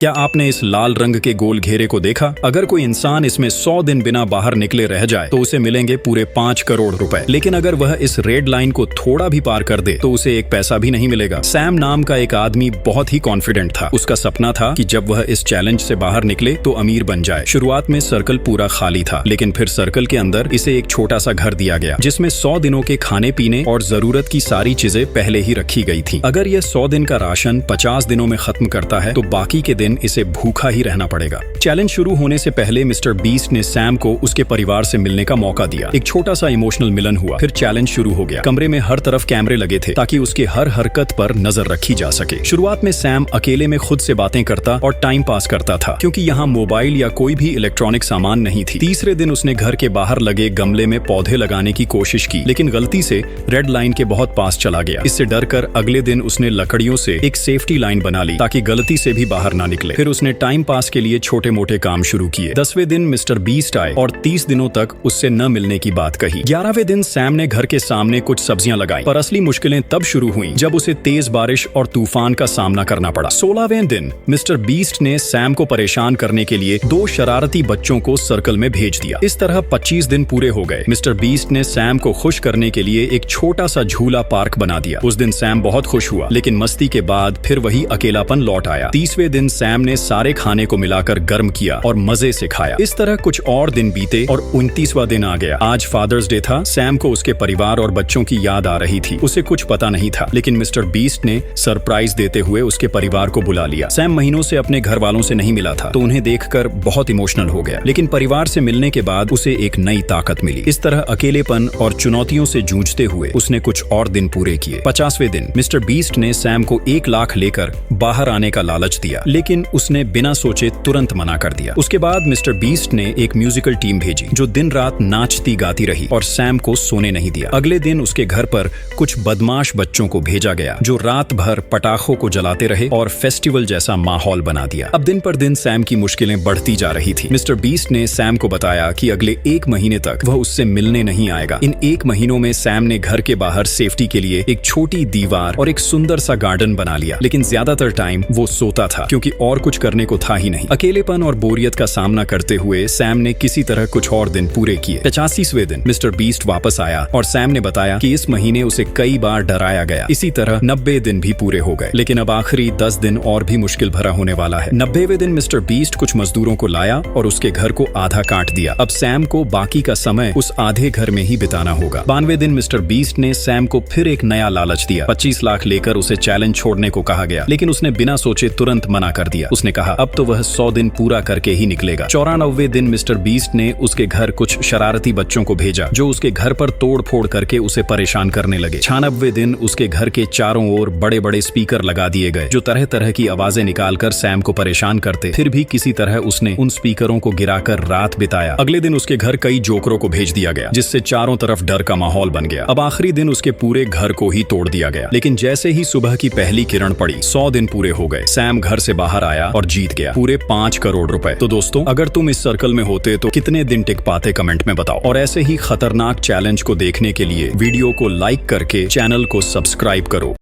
क्या आपने इस लाल रंग के गोल घेरे को देखा? अगर कोई इंसान इसमें 100 दिन बिना बाहर निकले रह जाए तो उसे मिलेंगे पूरे 5 करोड़ रुपए। लेकिन अगर वह इस रेड लाइन को थोड़ा भी पार कर दे तो उसे एक पैसा भी नहीं मिलेगा। सैम नाम का एक आदमी बहुत ही कॉन्फिडेंट था। उसका सपना था कि जब वह इस चैलेंज से बाहर निकले तो अमीर बन जाए। शुरुआत में सर्कल पूरा खाली था, लेकिन फिर सर्कल के अंदर इसे एक छोटा सा घर दिया गया जिसमें 100 दिनों के खाने पीने और जरूरत की सारी चीजें पहले ही रखी गई थी। अगर यह 100 दिन का राशन 50 दिनों में खत्म करता है तो बाकी के दिन इसे भूखा ही रहना पड़ेगा। चैलेंज शुरू होने से पहले मिस्टर बीस्ट ने सैम को उसके परिवार से मिलने का मौका दिया। एक छोटा सा इमोशनल मिलन हुआ, फिर चैलेंज शुरू हो गया। कमरे में हर तरफ कैमरे लगे थे ताकि उसके हर हरकत पर नजर रखी जा सके। शुरुआत में सैम अकेले में खुद से बातें करता और टाइम पास करता था क्योंकि यहाँ मोबाइल या कोई भी इलेक्ट्रॉनिक सामान नहीं थी। तीसरे दिन उसने घर के बाहर लगे गमले में पौधे लगाने की कोशिश की, लेकिन गलती से रेड लाइन के बहुत पास चला गया। इससे डरकर अगले दिन उसने लकड़ियों से एक सेफ्टी लाइन बना ली ताकि गलती से भी बाहर ना निकले। फिर उसने टाइम पास के लिए छोटे मोटे काम शुरू किए। 10वें दिन मिस्टर बीस्ट आए और 30 दिनों तक उससे न मिलने की बात कही। 11वें दिन सैम ने घर के सामने कुछ सब्जियां लगाई, पर असली मुश्किलें तब शुरू हुई जब उसे तेज बारिश और तूफान का सामना करना पड़ा। 16वें दिन मिस्टर बीस्ट ने सैम को परेशान करने के लिए 2 शरारती बच्चों को सर्कल में भेज दिया। इस तरह 25 दिन पूरे हो गए। मिस्टर बीस्ट ने सैम को खुश करने के लिए एक छोटा सा झूला पार्क बना दिया। उस दिन सैम बहुत खुश हुआ, लेकिन मस्ती के बाद फिर वही अकेलापन लौट आया। 30वें दिन सैम ने सारे खाने को मिलाकर गर्म किया और मजे से खाया। इस तरह कुछ और दिन बीते और 29वां दिन आ गया। आज फादर्स डे था। सैम को उसके परिवार और बच्चों की याद आ रही थी। उसे कुछ पता नहीं था, लेकिन मिस्टर बीस्ट ने सरप्राइज देते हुए उसके परिवार को बुला लिया। सैम महीनों से अपने घर वालों से नहीं मिला था, तो उन्हें देखकर बहुत इमोशनल हो गया। लेकिन परिवार से मिलने के बाद उसे एक नई ताकत मिली। इस तरह अकेलेपन और चुनौतियों से जूझते हुए उसने कुछ और दिन पूरे किए। 50वें दिन मिस्टर बीस्ट ने सैम को 1 लाख लेकर बाहर आने का लालच दिया, लेकिन उसने बिना सोचे तुरंत मना कर दिया। उसके बाद मिस्टर बीस्ट ने एक म्यूजिकल टीम भेजी जो दिन रात नाचती गाती रही और सैम को सोने नहीं दिया। अगले दिन उसके घर पर कुछ बदमाश बच्चों को भेजा गया जो रात भर पटाखों को जलाते रहे और फेस्टिवल जैसा माहौल बना दिया। अब दिन पर दिन सैम की मुश्किलें बढ़ती जा रही थी। मिस्टर बीस्ट ने सैम को बताया कि अगले 1 महीने तक वह उससे मिलने नहीं आएगा। इन 1 महीनों में सैम ने घर के बाहर सेफ्टी के लिए एक छोटी दीवार और एक सुंदर सा गार्डन बना लिया, लेकिन ज्यादातर टाइम वो सोता था क्योंकि और कुछ करने को था ही नहीं। अकेलेपन और बोरियत का सामना करते हुए सैम ने किसी तरह कुछ और दिन पूरे किए। 85वें दिन मिस्टर बीस्ट वापस आया और सैम ने बताया कि इस महीने उसे कई बार डराया गया। इसी तरह 90 दिन भी पूरे हो गए, लेकिन अब आखिरी 10 दिन और भी मुश्किल भरा होने वाला है। 90वें दिन मिस्टर बीस्ट कुछ मजदूरों को लाया और उसके घर को आधा काट दिया। अब सैम को बाकी का समय उस आधे घर में ही बिताना होगा। 92वें दिन मिस्टर बीस्ट ने सैम को फिर एक नया लालच दिया। 25 लाख लेकर उसे चैलेंज छोड़ने को कहा गया, लेकिन उसने बिना सोचे तुरंत मना कर दिया। उसने कहा अब तो वह 100 दिन पूरा करके ही निकलेगा। 94वें दिन मिस्टर बीस्ट ने उसके घर कुछ शरारती बच्चों को भेजा जो उसके घर पर तोड़ फोड़ करके उसे परेशान करने लगे। 96वें दिन उसके घर के चारों ओर बड़े बड़े स्पीकर लगा दिए गए जो तरह तरह की आवाजें निकालकर सैम को परेशान करते। फिर भी किसी तरह उसने उन स्पीकरों को गिराकर रात बिताया। अगले दिन उसके घर कई जोकरों को भेज दिया गया जिससे चारों तरफ डर का माहौल बन गया। अब आखिरी दिन उसके पूरे घर को ही तोड़ दिया गया, लेकिन जैसे ही सुबह की पहली किरण पड़ी 100 दिन पूरे हो गए। सैम घर से बाहर आया और जीत गया पूरे 5 करोड़ रुपए। तो दोस्तों, अगर तुम इस सर्कल में होते तो कितने दिन टिक पाते कमेंट में बताओ। और ऐसे ही खतरनाक चैलेंज को देखने के लिए वीडियो को लाइक करके चैनल को सब्सक्राइब करो।